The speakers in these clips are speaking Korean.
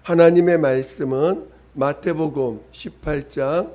하나님의 말씀은 마태복음 18장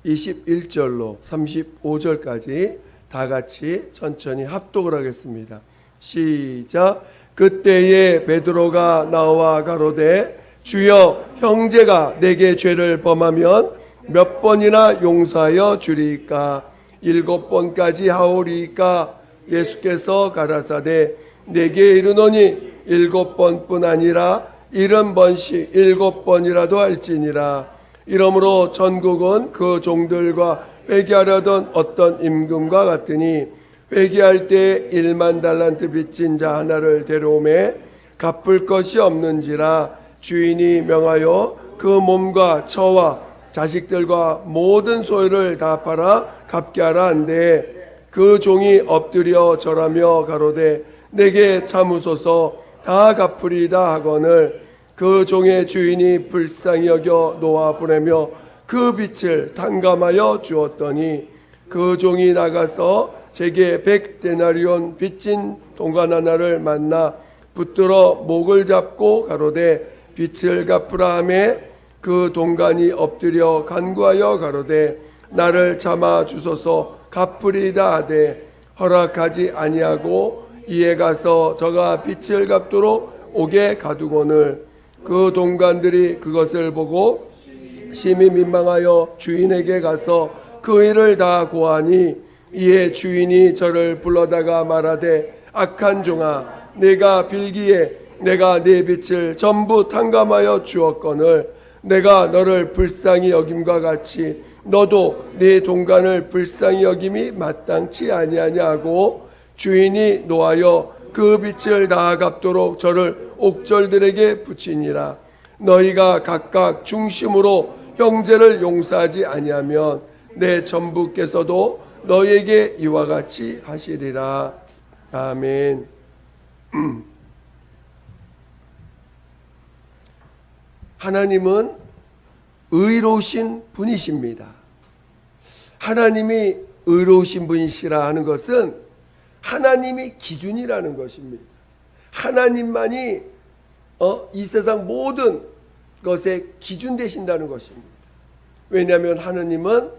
21절로 35절까지 다 같이 천천히 합독을 하겠습니다. 시작. 그때에 베드로가 나와 가로되 주여, 형제가 내게 죄를 범하면 몇 번이나 용서하여 주리이까? 7번까지 하오리이까? 예수께서 가라사대 내게 이르노니 7번뿐 아니라 70번씩 7번이라도 할지니라. 이러므로 전국은 그 종들과 회개하려던 어떤 임금과 같으니 회개할 때 1만 달란트 빚진 자 하나를 데려오매 갚을 것이 없는지라. 주인이 명하여 그 몸과 처와 자식들과 모든 소유를 다 팔아 갚게 하라 한데 그 종이 엎드려 절하며 가로되 내게 참으소서 다 갚으리이다 하거늘 그 종의 주인이 불쌍히 여겨 놓아 보내며 그 빚을 탕감하여 주었더니 그 종이 나가서 제게 100데나리온 빚진 동관 하나를 만나 붙들어 목을 잡고 가로되 빚을 갚으라 하매 그 동관이 엎드려 간구하여 가로되 나를 참아 주소서 갚으리이다 하되 허락하지 아니하고 이에 가서 저가 빚을 갚도록 옥에 가두고는 그 동관들이 그것을 보고 심히 민망하여 주인에게 가서 그 일을 다 고하니 이에 주인이 저를 불러다가 말하되 악한 종아, 내가 빌기에 내가 네 빚을 전부 탕감하여 주었거늘 내가 너를 불쌍히 여김과 같이 너도 네 동관을 불쌍히 여김이 마땅치 아니하냐 하고 주인이 노하여 그 빚을 다 갚도록 저를 옥졸들에게 붙이니라. 너희가 각각 중심으로 형제를 용서하지 아니하면 내 전부께서도 너희에게 이와 같이 하시리라. 아멘. 하나님은 의로우신 분이십니다. 하나님이 의로우신 분이시라 하는 것은 하나님이 기준이라는 것입니다. 하나님만이 이 세상 모든 것의 기준 되신다는 것입니다. 왜냐하면 하나님은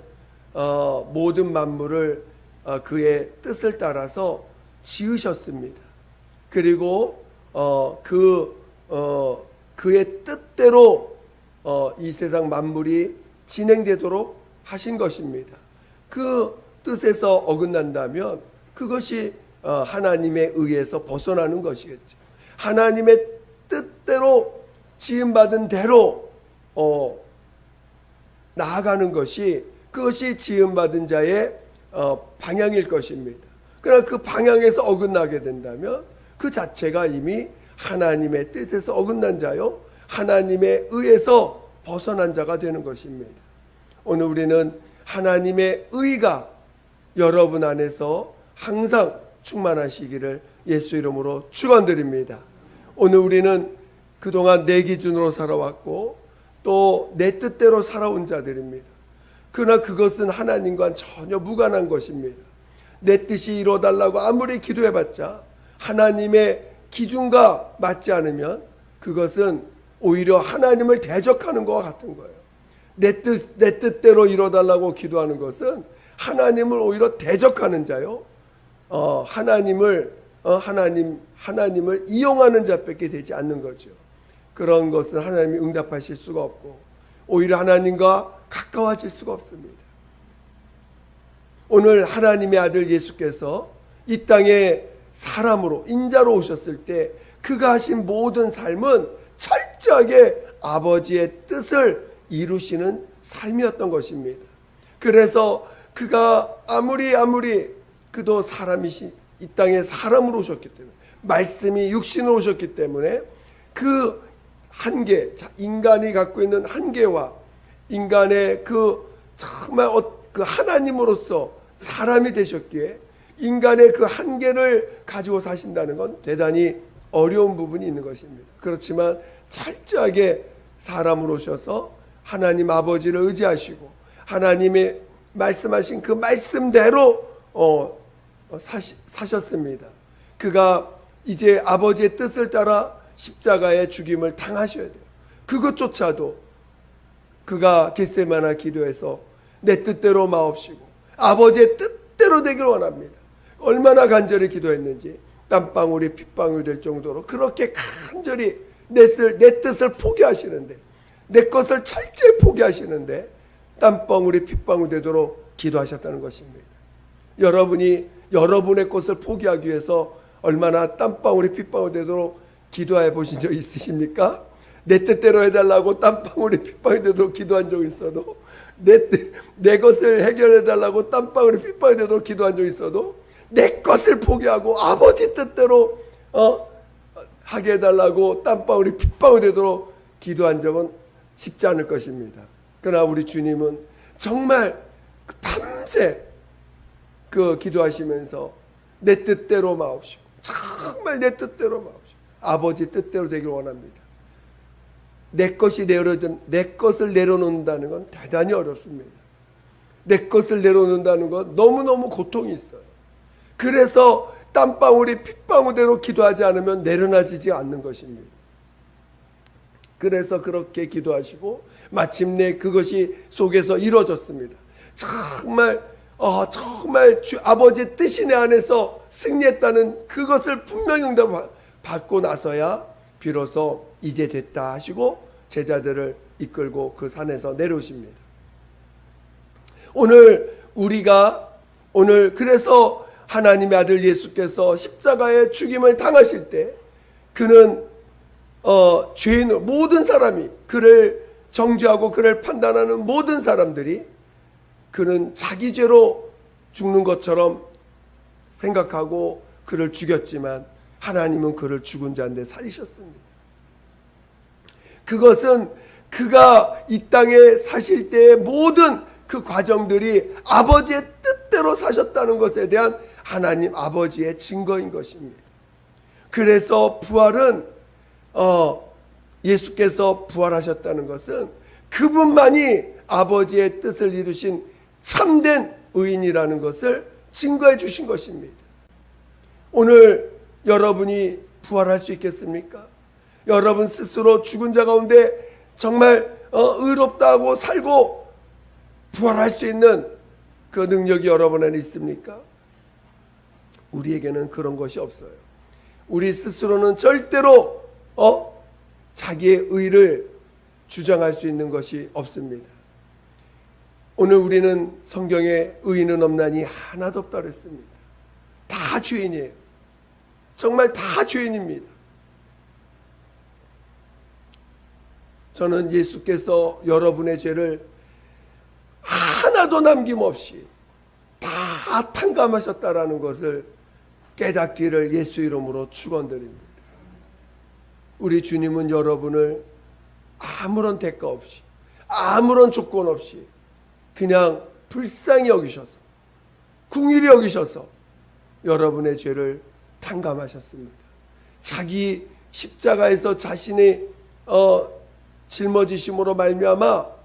모든 만물을 그의 뜻을 따라서 지으셨습니다. 그리고 그의 뜻대로 이 세상 만물이 진행되도록 하신 것입니다. 그 뜻에서 어긋난다면 그것이 하나님에 의해서 벗어나는 것이겠죠. 하나님의 뜻대로 지음받은 대로 나아가는 것이 그것이 지음받은 자의 방향일 것입니다. 그러나 그 방향에서 어긋나게 된다면 그 자체가 이미 하나님의 뜻에서 어긋난 자요 하나님에 의해서 벗어난 자가 되는 것입니다. 오늘 우리는 하나님의 의가 여러분 안에서 항상 충만하시기를 예수 이름으로 축원드립니다. 오늘 우리는 그동안 내 기준으로 살아왔고 또 내 뜻대로 살아온 자들입니다. 그러나 그것은 하나님과는 전혀 무관한 것입니다. 내 뜻이 이루어달라고 아무리 기도해봤자 하나님의 기준과 맞지 않으면 그것은 오히려 하나님을 대적하는 것과 같은 거예요. 내 뜻대로 이루어달라고 기도하는 것은 하나님을 오히려 대적하는 자요. 하나님을 이용하는 자밖에 되지 않는 거죠. 그런 것은 하나님이 응답하실 수가 없고 오히려 하나님과 가까워질 수가 없습니다. 오늘 하나님의 아들 예수께서 이 땅에 사람으로 인자로 오셨을 때 그가 하신 모든 삶은 철저하게 아버지의 뜻을 이루시는 삶이었던 것입니다. 그래서 그가 아무리 그도 사람이시 이 땅에 사람으로 오셨기 때문에 말씀이 육신으로 오셨기 때문에 그 한계, 인간이 갖고 있는 한계와 인간의 정말 그 하나님으로서 사람이 되셨기에 인간의 그 한계를 가지고 사신다는 건 대단히 어려운 부분이 있는 것입니다. 그렇지만 철저하게 사람으로 오셔서 하나님 아버지를 의지하시고 하나님의 말씀하신 그 말씀대로 사셨습니다. 그가 이제 아버지의 뜻을 따라 십자가의 죽임을 당하셔야 돼요. 그것조차도 그가 겟세마나 기도에서 내 뜻대로 마옵시고 아버지의 뜻대로 되길 원합니다. 얼마나 간절히 기도했는지 땀방울이 핏방울이 될 정도로 그렇게 간절히 내 뜻을 포기하시는데, 내 것을 철저히 포기하시는데 땀방울이 핏방울이 되도록 기도하셨다는 것입니다. 여러분이 여러분의 것을 포기하기 위해서 얼마나 땀방울이 핏방울이 되도록 기도해 보신 적 있으십니까? 내 뜻대로 해달라고 땀방울이 핏방울이 되도록 기도한 적 있어도, 내 것을 해결해 달라고 땀방울이 핏방울이 되도록 기도한 적 있어도 내 것을 포기하고 아버지 뜻대로 하게 해달라고 땀방울이 핏방울이 되도록 기도한 적은 쉽지 않을 것입니다. 그러나 우리 주님은 정말 밤새 기도하시면서 내 뜻대로 마옵시고, 정말 내 뜻대로 마옵시고 아버지 뜻대로 되길 원합니다. 내 것을 내려놓는다는 건 대단히 어렵습니다. 내 것을 내려놓는다는 건 너무너무 고통이 있어요. 그래서 땀방울이 핏방울대로 기도하지 않으면 내려놔지지 않는 것입니다. 그래서 그렇게 기도하시고 마침내 그것이 속에서 이루어졌습니다. 정말 아버지의 뜻이 내 안에서 승리했다는 그것을 분명히 응답받고 나서야 비로소 이제 됐다 하시고 제자들을 이끌고 그 산에서 내려오십니다. 그래서 하나님의 아들 예수께서 십자가의 죽임을 당하실 때 그는 죄인 모든 사람이 그를 정죄하고 그를 판단하는 모든 사람들이 그는 자기 죄로 죽는 것처럼 생각하고 그를 죽였지만 하나님은 그를 죽은 자인데 살리셨습니다. 그것은 그가 이 땅에 사실 때의 모든 그 과정들이 아버지의 뜻대로 사셨다는 것에 대한 하나님 아버지의 증거인 것입니다. 그래서 부활은 예수께서 부활하셨다는 것은 그분만이 아버지의 뜻을 이루신 참된 의인이라는 것을 증거해 주신 것입니다. 오늘 여러분이 부활할 수 있겠습니까? 여러분 스스로 죽은 자 가운데 정말 의롭다고 살고 부활할 수 있는 그 능력이 여러분 안에 있습니까? 우리에게는 그런 것이 없어요. 우리 스스로는 절대로 자기의 의를 주장할 수 있는 것이 없습니다. 오늘 우리는 성경에 의인은 없나니 하나도 없다 그랬습니다. 다 죄인이에요. 정말 다 죄인입니다. 저는 예수께서 여러분의 죄를 하나도 남김없이 다 탕감하셨다라는 것을 깨닫기를 예수 이름으로 축원드립니다. 우리 주님은 여러분을 아무런 대가 없이, 아무런 조건 없이 그냥 불쌍히 여기셔서, 긍휼히 여기셔서 여러분의 죄를 탕감하셨습니다. 자기 십자가에서 자신의 짊어지심으로 말미암아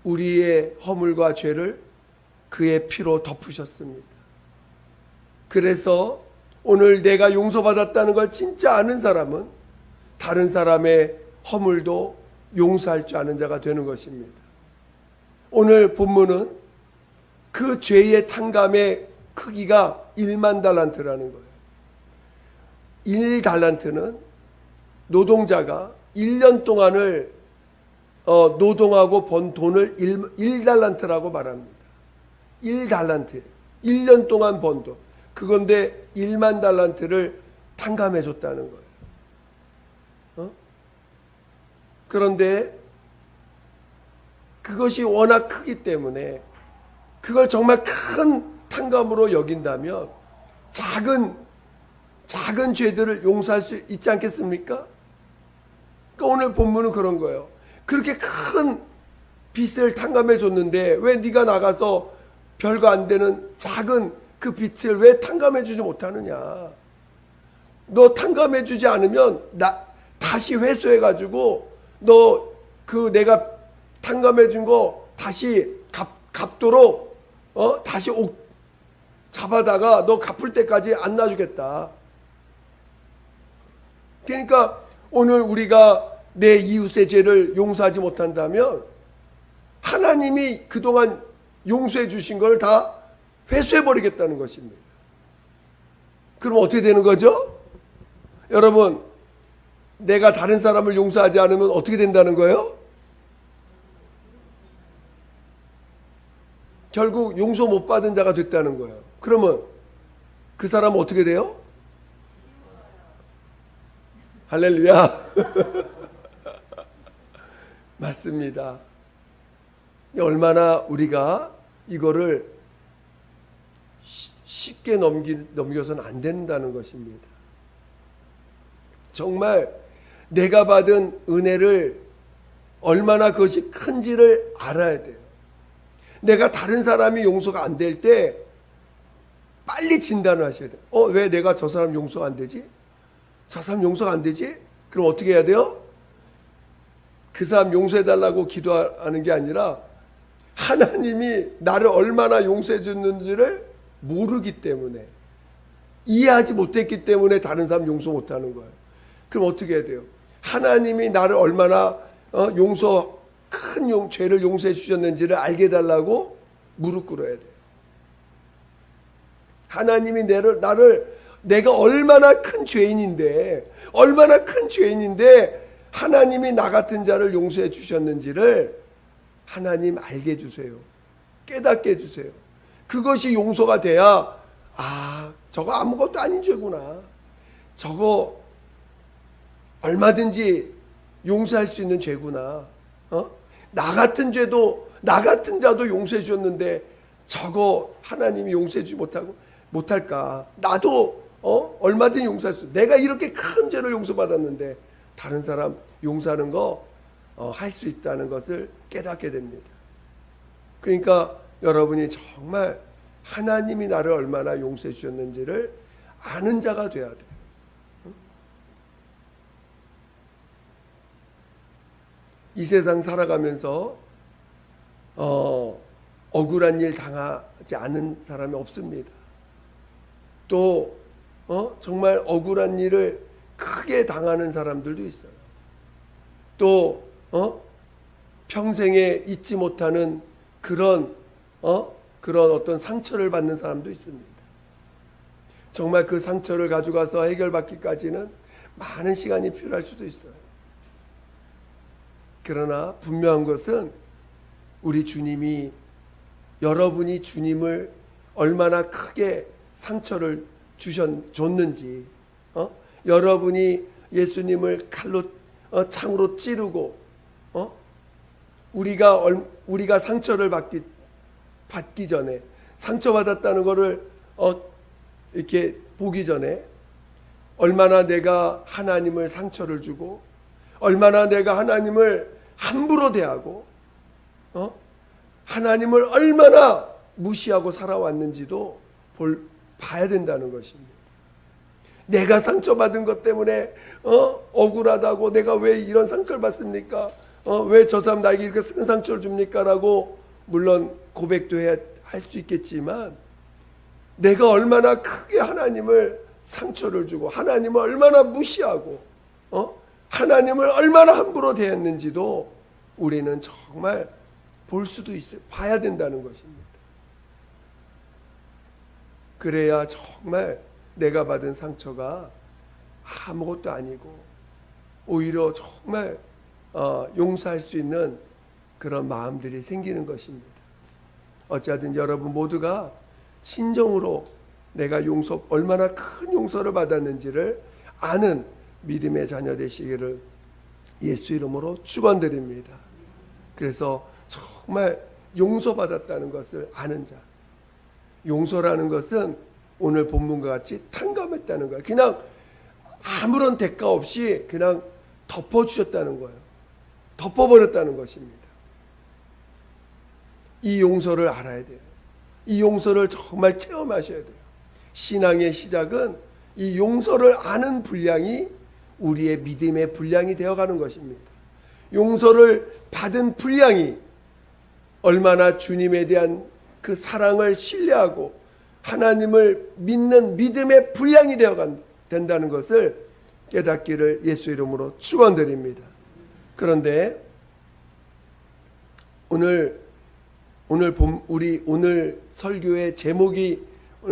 우리의 허물과 죄를 그의 피로 덮으셨습니다. 그래서 오늘 내가 용서받았다는 걸 진짜 아는 사람은 다른 사람의 허물도 용서할 줄 아는 자가 되는 것입니다. 오늘 본문은 그 죄의 탕감의 크기가 1만 달란트라는 거예요. 1달란트는 노동자가 1년 동안을 노동하고 번 돈을 1달란트라고 말합니다. 1달란트, 1년 동안 번 돈. 그건데 1만 달란트를 탕감해 줬다는 거예요. 그런데 그것이 워낙 크기 때문에 그걸 정말 큰 탕감으로 여긴다면 작은 죄들을 용서할 수 있지 않겠습니까? 그러니까 오늘 본문은 그런 거예요. 그렇게 큰 빚을 탕감해 줬는데 왜 네가 나가서 별거 안 되는 작은 그 빚을 왜 탕감해 주지 못하느냐? 너 탕감해 주지 않으면 다시 회수해 가지고 너 그 내가 탕감해 준 거 다시 갚도록 다시 잡아다가 너 갚을 때까지 안 놔주겠다. 그러니까 오늘 우리가 내 이웃의 죄를 용서하지 못한다면 하나님이 그동안 용서해 주신 걸 다 회수해 버리겠다는 것입니다. 그럼 어떻게 되는 거죠? 여러분, 내가 다른 사람을 용서하지 않으면 어떻게 된다는 거예요? 결국 용서 못 받은 자가 됐다는 거예요. 그러면 그 사람은 어떻게 돼요? 할렐루야. 맞습니다. 얼마나 우리가 이거를 쉽게 넘겨서는 안 된다는 것입니다. 정말 내가 받은 은혜를 얼마나 그것이 큰지를 알아야 돼요. 내가 다른 사람이 용서가 안 될 때 빨리 진단을 하셔야 돼요. 왜 내가 저 사람 용서가 안 되지? 저 사람 용서가 안 되지? 그럼 어떻게 해야 돼요? 그 사람 용서해달라고 기도하는 게 아니라 하나님이 나를 얼마나 용서해 줬는지를 모르기 때문에, 이해하지 못했기 때문에 다른 사람 용서 못하는 거예요. 그럼 어떻게 해야 돼요? 하나님이 나를 얼마나 큰 죄를 용서해 주셨는지를 알게 해달라고 무릎 꿇어야 돼요. 하나님이 내가 얼마나 큰 죄인인데 하나님이 나 같은 자를 용서해 주셨는지를 하나님 알게 해주세요. 깨닫게 해주세요. 그것이 용서가 돼야 저거 아무것도 아닌 죄구나, 저거 얼마든지 용서할 수 있는 죄구나, 나 같은 자도 용서해 주셨는데 저거 하나님이 용서해 주지 못할까? 나도 얼마든지 용서할 수, 내가 이렇게 큰 죄를 용서받았는데 다른 사람 용서하는 거 할 수 있다는 것을 깨닫게 됩니다. 그러니까 여러분이 정말 하나님이 나를 얼마나 용서해 주셨는지를 아는 자가 돼야 돼요. 이 세상 살아가면서 억울한 일 당하지 않은 사람이 없습니다. 또 정말 억울한 일을 크게 당하는 사람들도 있어요. 또 평생에 잊지 못하는 그런 어떤 상처를 받는 사람도 있습니다. 정말 그 상처를 가져가서 해결받기까지는 많은 시간이 필요할 수도 있어요. 그러나 분명한 것은 우리 주님이, 여러분이 주님을 얼마나 크게 상처를 줬는지, 여러분이 예수님을 창으로 찌르고, 우리가 상처를 받기 전에, 상처받았다는 것을 이렇게 보기 전에 얼마나 내가 하나님을 상처를 주고, 얼마나 내가 하나님을 함부로 대하고, 하나님을 얼마나 무시하고 살아왔는지도 봐야 된다는 것입니다. 내가 상처받은 것 때문에 억울하다고, 내가 왜 이런 상처를 받습니까? 왜 저 사람 나에게 이렇게 큰 상처를 줍니까? 라고 물론 고백도 할 수 있겠지만, 내가 얼마나 크게 하나님을 상처를 주고, 하나님을 얼마나 무시하고, 하나님을 얼마나 함부로 대했는지도 우리는 정말 볼 수도 있어요. 봐야 된다는 것입니다. 그래야 정말 내가 받은 상처가 아무것도 아니고 오히려 정말 용서할 수 있는 그런 마음들이 생기는 것입니다. 어찌하든 여러분 모두가 진정으로 내가 얼마나 큰 용서를 받았는지를 아는 믿음의 자녀 되시기를 예수 이름으로 축원드립니다. 그래서 정말 용서받았다는 것을 아는 자, 용서라는 것은 오늘 본문과 같이 탕감했다는 거예요. 그냥 아무런 대가 없이 그냥 덮어주셨다는 거예요. 덮어버렸다는 것입니다. 이 용서를 알아야 돼요. 이 용서를 정말 체험하셔야 돼요. 신앙의 시작은 이 용서를 아는 분량이 우리의 믿음의 분량이 되어가는 것입니다. 용서를 받은 분량이 얼마나 주님에 대한 그 사랑을 신뢰하고 하나님을 믿는 믿음의 분량이 된다는 것을 깨닫기를 예수 이름으로 축원드립니다. 그런데 오늘 설교의 오늘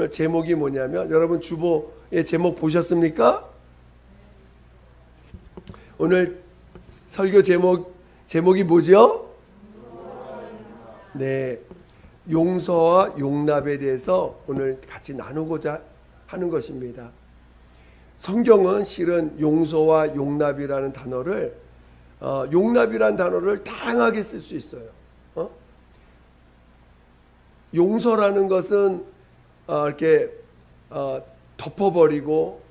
제목이 뭐냐면, 여러분 주보의 제목 보셨습니까? 오늘 설교 제목이 뭐죠? 네, 용서와 용납에 대해서 오늘 같이 나누고자 하는 것입니다. 성경은 실은 용서와 용납이라는 단어를 다양하게 쓸 수 있어요. 용서라는 것은 이렇게 덮어버리고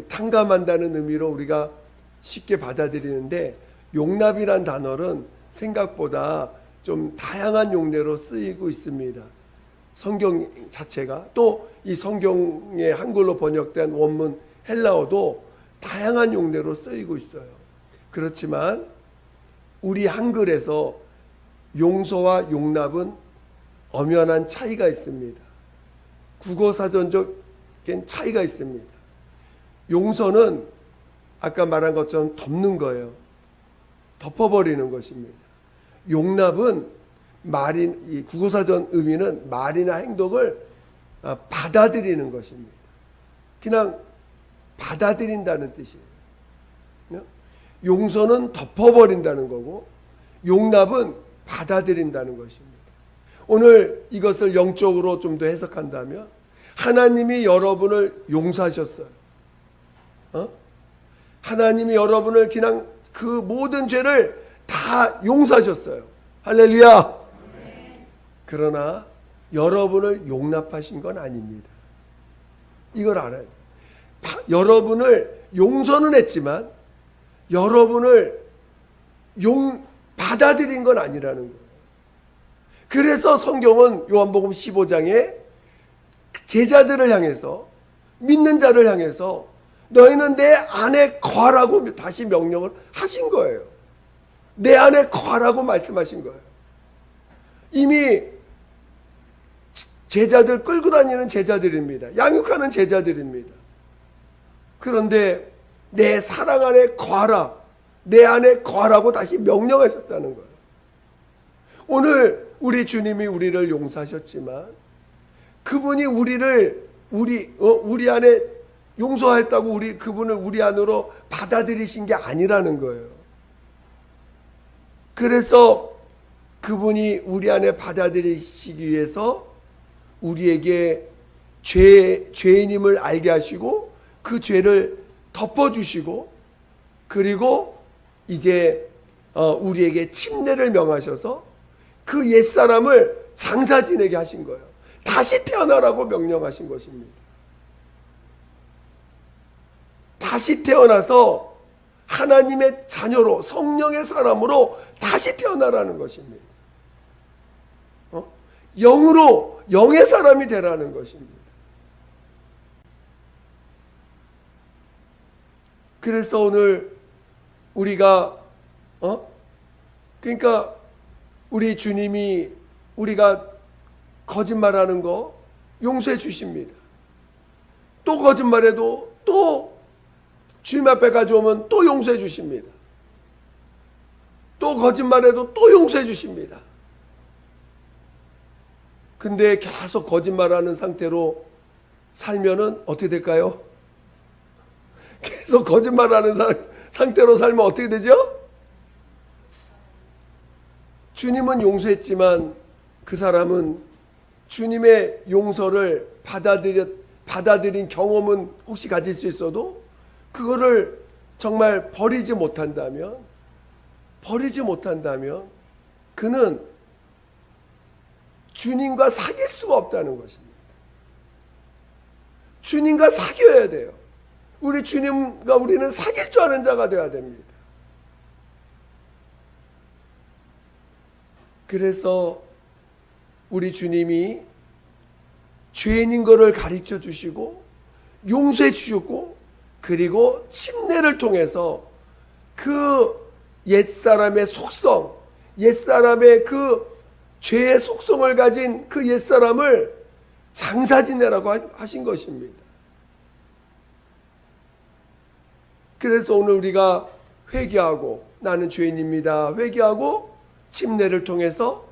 탕감한다는 의미로 우리가 쉽게 받아들이는데, 용납이란 단어는 생각보다 좀 다양한 용례로 쓰이고 있습니다. 성경 자체가, 또 이 성경의 한글로 번역된 원문 헬라어도 다양한 용례로 쓰이고 있어요. 그렇지만 우리 한글에서 용서와 용납은 엄연한 차이가 있습니다. 국어사전적인 차이가 있습니다. 용서는 아까 말한 것처럼 덮는 거예요. 덮어버리는 것입니다. 용납은 이 국어사전 의미는 말이나 행동을 받아들이는 것입니다. 그냥 받아들인다는 뜻이에요. 용서는 덮어버린다는 거고, 용납은 받아들인다는 것입니다. 오늘 이것을 영적으로 좀 더 해석한다면, 하나님이 여러분을 용서하셨어요. 하나님이 여러분을 그냥 그 모든 죄를 다 용서하셨어요. 할렐루야. 그러나 여러분을 용납하신 건 아닙니다. 이걸 알아야 돼요. 여러분을 용서는 했지만 여러분을 받아들인 건 아니라는 거예요. 그래서 성경은 요한복음 15장에 제자들을 향해서, 믿는 자를 향해서 너희는 내 안에 거하라고 다시 명령을 하신 거예요. 내 안에 거하라고 말씀하신 거예요. 이미 제자들 끌고 다니는 제자들입니다. 양육하는 제자들입니다. 그런데 내 사랑 안에 거하라, 내 안에 거하라고 다시 명령하셨다는 거예요. 오늘 우리 주님이 우리를 용서하셨지만, 그분이 우리 안에 용서했다고 그분을 우리 안으로 받아들이신 게 아니라는 거예요. 그래서 그분이 우리 안에 받아들이시기 위해서 우리에게 죄인임을 알게 하시고, 그 죄를 덮어주시고, 그리고 이제 우리에게 침례를 명하셔서 그 옛사람을 장사 지내게 하신 거예요. 다시 태어나라고 명령하신 것입니다. 다시 태어나서 하나님의 자녀로, 성령의 사람으로 다시 태어나라는 것입니다. 영으로, 영의 사람이 되라는 것입니다. 그래서 오늘 우리가 그러니까 우리 주님이 우리가 거짓말하는 거 용서해 주십니다. 또 거짓말해도 또 주님 앞에 가져오면 또 용서해 주십니다. 또 거짓말해도 또 용서해 주십니다. 근데 계속 거짓말하는 상태로 살면은 어떻게 될까요? 계속 거짓말하는 상태로 살면 어떻게 되죠? 주님은 용서했지만 그 사람은 주님의 용서를 받아들인 경험은 혹시 가질 수 있어도 그거를 정말 버리지 못한다면 그는 주님과 사귈 수가 없다는 것입니다. 주님과 사귀어야 돼요. 우리 주님과 우리는 사귈 줄 아는 자가 되어야 됩니다. 그래서 우리 주님이 죄인인 것을 가르쳐 주시고 용서해 주셨고, 그리고 침례를 통해서 그 옛사람의 속성, 옛사람의 그 죄의 속성을 가진 그 옛사람을 장사 지내라고 하신 것입니다. 그래서 오늘 우리가 회개하고 나는 죄인입니다 회개하고 침례를 통해서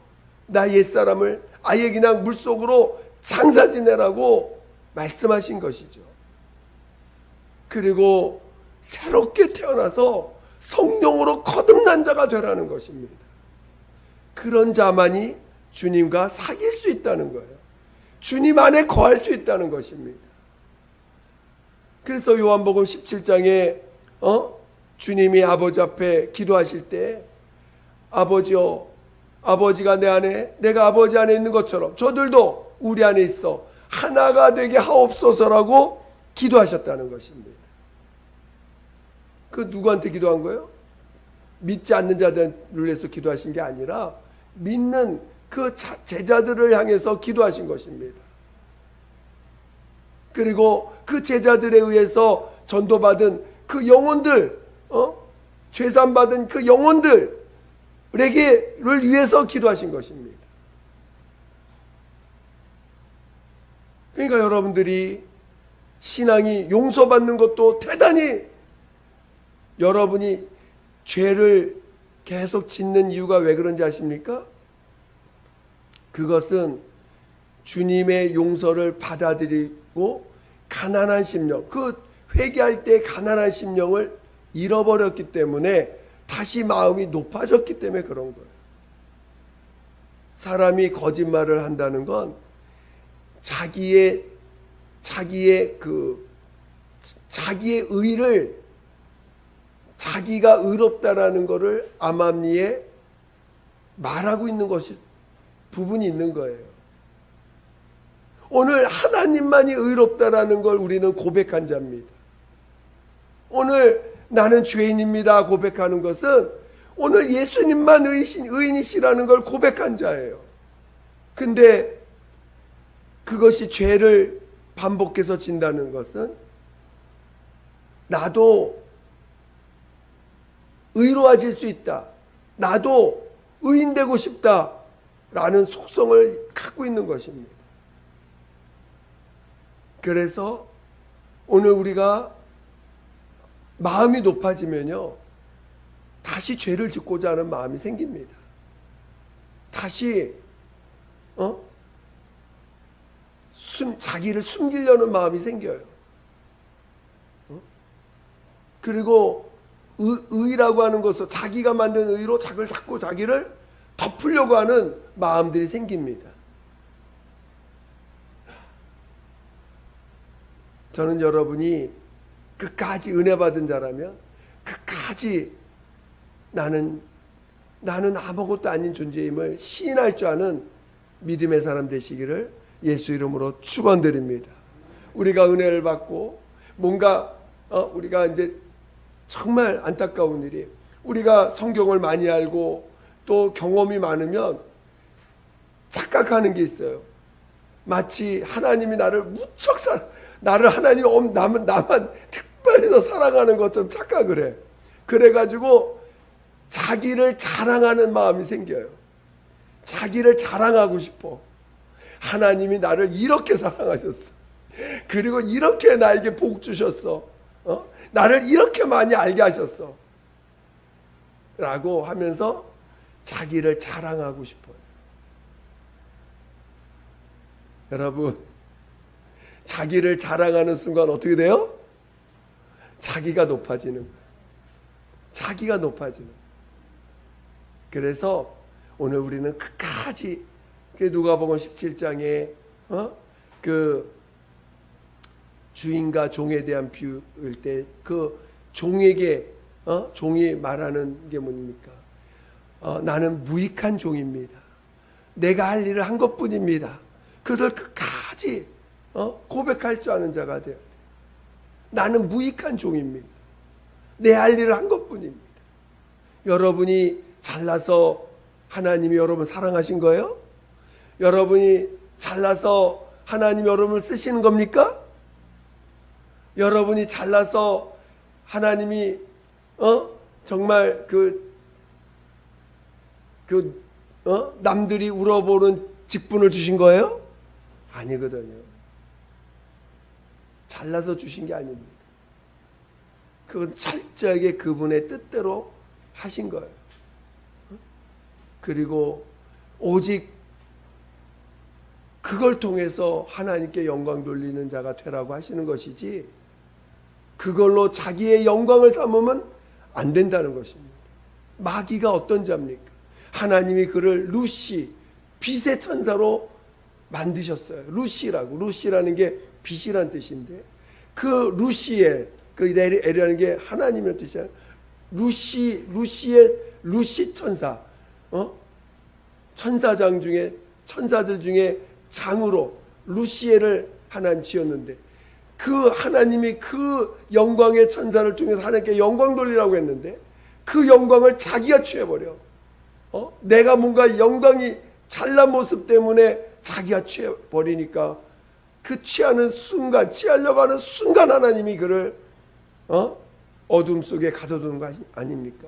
나 옛사람을 아예 그냥 물속으로 장사 지내라고 말씀하신 것이죠. 그리고 새롭게 태어나서 성령으로 거듭난 자가 되라는 것입니다. 그런 자만이 주님과 사귈 수 있다는 거예요. 주님 안에 거할 수 있다는 것입니다. 그래서 요한복음 17장에 주님이 아버지 앞에 기도하실 때 아버지여, 아버지가 내 안에 내가 아버지 안에 있는 것처럼 저들도 우리 안에 있어 하나가 되게 하옵소서라고 기도하셨다는 것입니다. 그 누구한테 기도한 거예요? 믿지 않는 자들을 위해서 기도하신 게 아니라 믿는 그 제자들을 향해서 기도하신 것입니다. 그리고 그 제자들에 의해서 전도받은 그 영혼들, 죄산받은 그 영혼들을 위해서 기도하신 것입니다. 그러니까 여러분들이 신앙이 용서받는 것도 대단히 여러분이 죄를 계속 짓는 이유가 왜 그런지 아십니까? 그것은 주님의 용서를 받아들이고 가난한 심령, 그 회개할 때 가난한 심령을 잃어버렸기 때문에 다시 마음이 높아졌기 때문에 그런 거예요. 사람이 거짓말을 한다는 건 자기의 의를 자기가 의롭다라는 것을 암암리에 말하고 있는 것이 부분이 있는 거예요. 오늘 하나님만이 의롭다라는 걸 우리는 고백한 자입니다. 오늘 나는 죄인입니다 고백하는 것은 오늘 예수님만 의인이시라는 걸 고백한 자예요. 근데 그것이 죄를 반복해서 진다는 것은 나도 의로워질 수 있다, 나도 의인되고 싶다라는 속성을 갖고 있는 것입니다. 그래서 오늘 우리가 마음이 높아지면요 다시 죄를 짓고자 하는 마음이 생깁니다. 다시 자기를 숨기려는 마음이 생겨요. 그리고 의라고 하는 것은 자기가 만든 의로 자꾸 자기를 덮으려고 하는 마음들이 생깁니다. 저는 여러분이 끝까지 은혜 받은 자라면 끝까지 나는 아무것도 아닌 존재임을 시인할 줄 아는 믿음의 사람 되시기를 예수 이름으로 축원드립니다. 우리가 은혜를 받고 뭔가 우리가 이제 정말 안타까운 일이 우리가 성경을 많이 알고 또 경험이 많으면 착각하는 게 있어요. 마치 하나님이 나를 하나님이 나만 특별히 더 사랑하는 것처럼 착각을 해. 그래가지고 자기를 자랑하는 마음이 생겨요. 자기를 자랑하고 싶어. 하나님이 나를 이렇게 사랑하셨어. 그리고 이렇게 나에게 복 주셨어. 나를 이렇게 많이 알게 하셨어. 라고 하면서 자기를 자랑하고 싶어요. 여러분, 자기를 자랑하는 순간 어떻게 돼요? 자기가 높아지는 거예요. 자기가 높아지는 거예요. 그래서 오늘 우리는 끝까지 누가복음 17장에 그 주인과 종에 대한 비유일 때 그 종에게 종이 말하는 게 뭡니까? 나는 무익한 종입니다. 내가 할 일을 한 것뿐입니다. 그것을 끝까지 고백할 줄 아는 자가 되어야 돼요. 나는 무익한 종입니다. 내 할 일을 한 것뿐입니다. 여러분이 잘나서 하나님이 여러분 사랑하신 거예요? 여러분이 잘나서 하나님이 여러분을 쓰시는 겁니까? 여러분이 잘나서 하나님이 정말 남들이 울어보는 직분을 주신 거예요? 아니거든요. 잘나서 주신 게 아닙니다. 그건 철저하게 그분의 뜻대로 하신 거예요. 그리고 오직 그걸 통해서 하나님께 영광 돌리는 자가 되라고 하시는 것이지, 그걸로 자기의 영광을 삼으면 안 된다는 것입니다. 마귀가 어떤 자입니까? 하나님이 그를 루시, 빛의 천사로 만드셨어요. 루시라고. 루시라는 게 빛이란 뜻인데, 그 루시엘, 그 엘이라는 게 하나님의 뜻이야. 루시 천사, 천사장 중에, 천사들 중에 장으로 루시엘을 하나님 지었는데, 그 하나님이 그 영광의 천사를 통해서 하나님께 영광 돌리라고 했는데, 그 영광을 자기가 취해버려. 내가 뭔가 영광이 잘난 모습 때문에 자기가 취해버리니까, 그 취하는 순간, 취하려고 하는 순간 하나님이 그를 어둠 속에 가둬두는 거 아닙니까?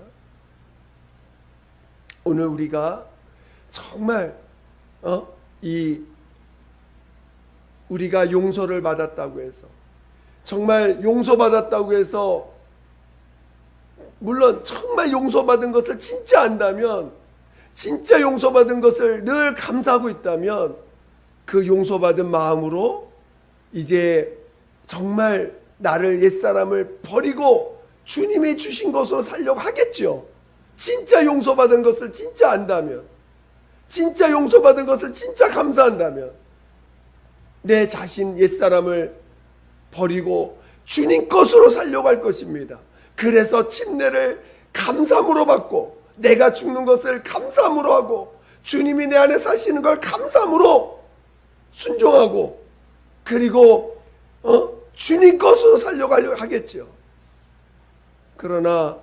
오늘 우리가 정말 우리가 용서를 받았다고 해서, 정말 용서받았다고 해서, 물론 정말 용서받은 것을 진짜 안다면, 진짜 용서받은 것을 늘 감사하고 있다면, 그 용서받은 마음으로 이제 정말 나를, 옛사람을 버리고 주님이 주신 것으로 살려고 하겠죠. 진짜 용서받은 것을 진짜 안다면, 진짜 용서받은 것을 진짜 감사한다면, 내 자신, 옛사람을 버리고 주님 것으로 살려고 할 것입니다. 그래서 침례를 감사함으로 받고, 내가 죽는 것을 감사함으로 하고, 주님이 내 안에 사시는 걸 감사함으로 순종하고, 그리고 주님 것으로 살려고 하겠죠. 그러나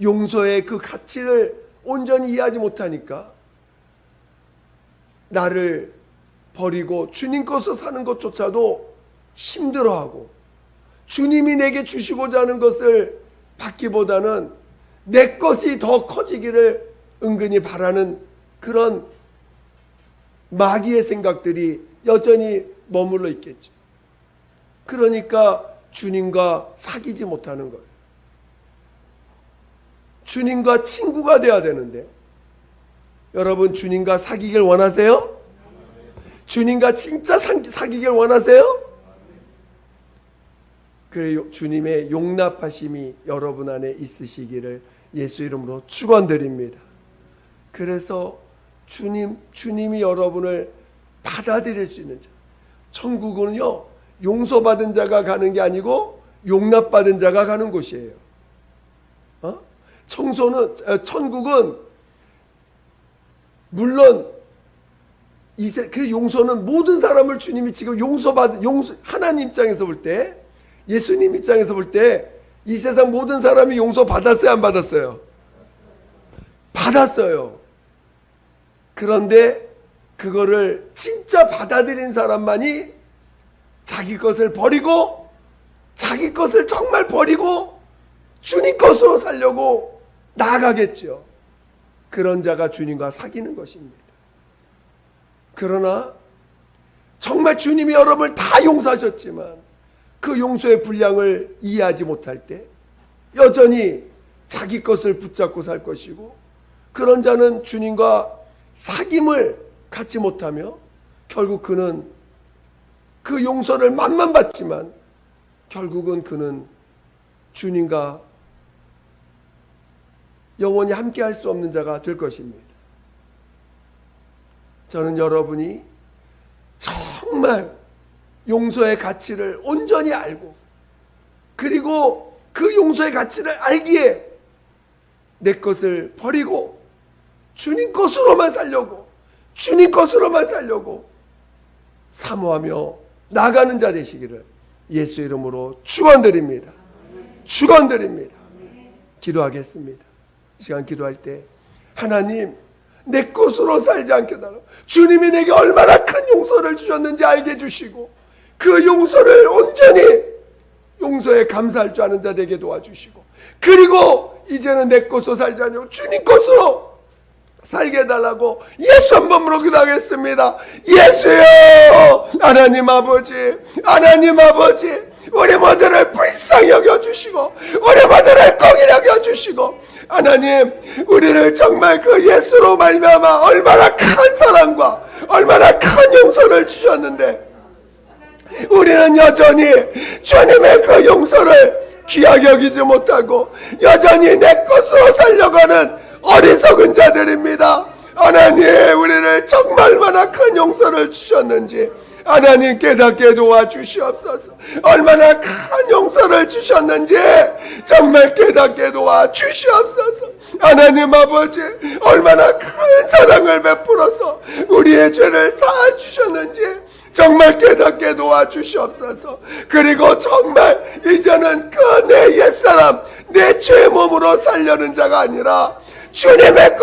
용서의 그 가치를 온전히 이해하지 못하니까 나를 버리고 주님 것으로 사는 것조차도 힘들어하고, 주님이 내게 주시고자 하는 것을 받기보다는 내 것이 더 커지기를 은근히 바라는 그런 마귀의 생각들이 여전히 머물러 있겠죠. 그러니까 주님과 사귀지 못하는 거예요. 주님과 친구가 되어야 되는데, 여러분 주님과 사귀길 원하세요? 주님과 진짜 사귀길 원하세요? 그래, 주님의 용납하심이 여러분 안에 있으시기를 예수 이름으로 축원드립니다. 그래서 주님이 여러분을 받아들일 수 있는 자. 천국은요, 용서받은 자가 가는 게 아니고 용납받은 자가 가는 곳이에요. 천국은 물론 그 용서는 모든 사람을 주님이 지금 하나님 입장에서 볼 때, 예수님 입장에서 볼 때 이 세상 모든 사람이 용서 받았어요, 안 받았어요? 받았어요. 그런데 그거를 진짜 받아들인 사람만이 자기 것을 버리고, 자기 것을 정말 버리고 주님 것으로 살려고 나아가겠죠. 그런 자가 주님과 사귀는 것입니다. 그러나 정말 주님이 여러분을 다 용서하셨지만 그 용서의 분량을 이해하지 못할 때 여전히 자기 것을 붙잡고 살 것이고, 그런 자는 주님과 사귐을 갖지 못하며 결국 그는 그 용서를 맛만 받지만 결국은 그는 주님과 영원히 함께 할 수 없는 자가 될 것입니다. 저는 여러분이 정말 용서의 가치를 온전히 알고, 그리고 그 용서의 가치를 알기에 내 것을 버리고 주님 것으로만 살려고, 주님 것으로만 살려고 사모하며 나가는 자 되시기를 예수 이름으로 축원드립니다. 축원드립니다. 기도하겠습니다. 이 시간 기도할 때 하나님, 내 것으로 살지 않게 달라. 주님이 내게 얼마나 큰 용서를 주셨는지 알게 해주시고, 그 용서를 온전히 용서에 감사할 줄 아는 자 되게 도와주시고, 그리고 이제는 내 것으로 살지 않고 주님 것으로 살게 해달라고 예수 한 번으로 기도하겠습니다. 예수여, 하나님 아버지, 하나님 아버지, 우리 모두를 불쌍히 여겨주시고 우리 모두를 공히 여겨주시고 하나님 우리를 정말 그 예수로 말미암아 얼마나 큰 사랑과 얼마나 큰 용서를 주셨는데 우리는 여전히 주님의 그 용서를 귀하게 여기지 못하고 여전히 내 것으로 살려가는 어리석은 자들입니다. 하나님 우리를 정말 얼마나 큰 용서를 주셨는지 하나님 깨닫게 도와주시옵소서. 얼마나 큰 용서를 주셨는지 정말 깨닫게 도와주시옵소서. 하나님 아버지 얼마나 큰 사랑을 베풀어서 우리의 죄를 다 주셨는지 정말 깨닫게 도와주시옵소서. 그리고 정말 이제는 그 내 옛사람 내 죄 몸으로 살려는 자가 아니라 주님의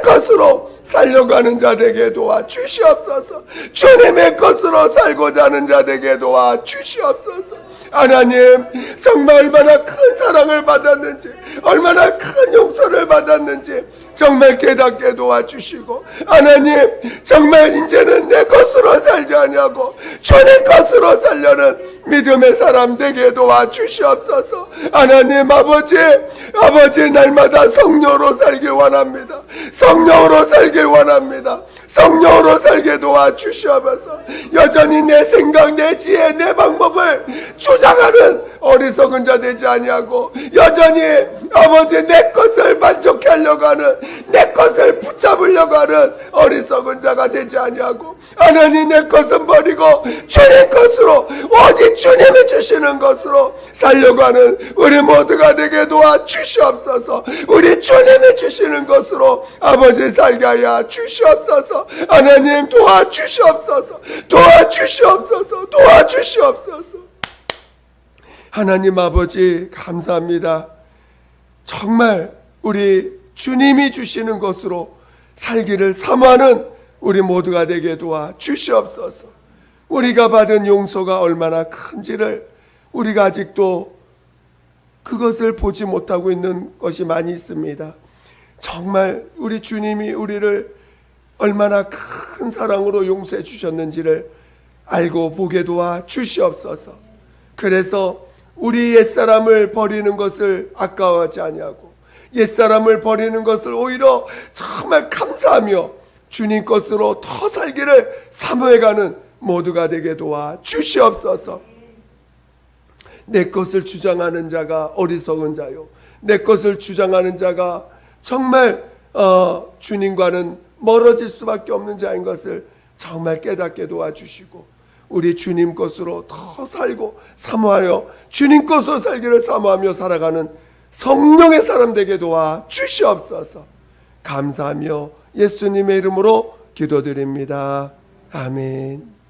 것으로 살려가는 자 되게 도와주시옵소서. 주님의 것으로 살고자 하는 자 되게 도와주시옵소서. 하나님 정말 얼마나 큰 사랑을 받았는지 얼마나 큰 용서를 받았는지 정말 깨닫게 도와주시고 하나님 정말 이제는 내 것으로 살지 아니하고 주님 것으로 살려는 믿음의 사람 되게 도와주시옵소서. 하나님 아버지 날마다 성령으로 살길 원합니다. 성령으로 살길 원합니다. 성령으로 살게 도와주시옵소서. 여전히 내 생각 내 지혜 내 방법을 주장하는 어리석은 자 되지 아니하고 여전히 아버지 내 것을 만족해 하려고 하는 내 것을 붙잡으려고 하는 어리석은 자가 되지 아니하고 하나님 내 것은 버리고 주님 것으로 오직 주님이 주시는 것으로 살려고 하는 우리 모두가 되게 도와주시옵소서. 우리 주님이 주시는 것으로 아버지 살게 하여 주시옵소서. 하나님 도와주시옵소서. 도와주시옵소서. 하나님 아버지 감사합니다. 정말 우리 주님이 주시는 것으로 살기를 사모하는 우리 모두가 되게 도와주시옵소서. 우리가 받은 용서가 얼마나 큰지를 우리가 아직도 그것을 보지 못하고 있는 것이 많이 있습니다. 정말 우리 주님이 우리를 얼마나 큰 사랑으로 용서해 주셨는지를 알고 보게 도와주시옵소서. 그래서 우리 옛사람을 버리는 것을 아까워하지 아니하고 옛사람을 버리는 것을 오히려 정말 감사하며 주님 것으로 더 살기를 사모해가는 모두가 되게 도와주시옵소서. 내 것을 주장하는 자가 어리석은 자요 내 것을 주장하는 자가 정말 주님과는 멀어질 수밖에 없는 자인 것을 정말 깨닫게 도와주시고 우리 주님 것으로 더 살고 사모하여 주님 것으로 살기를 사모하며 살아가는 성령의 사람 되게 도와주시옵소서. 감사하며 예수님의 이름으로 기도드립니다. 아멘.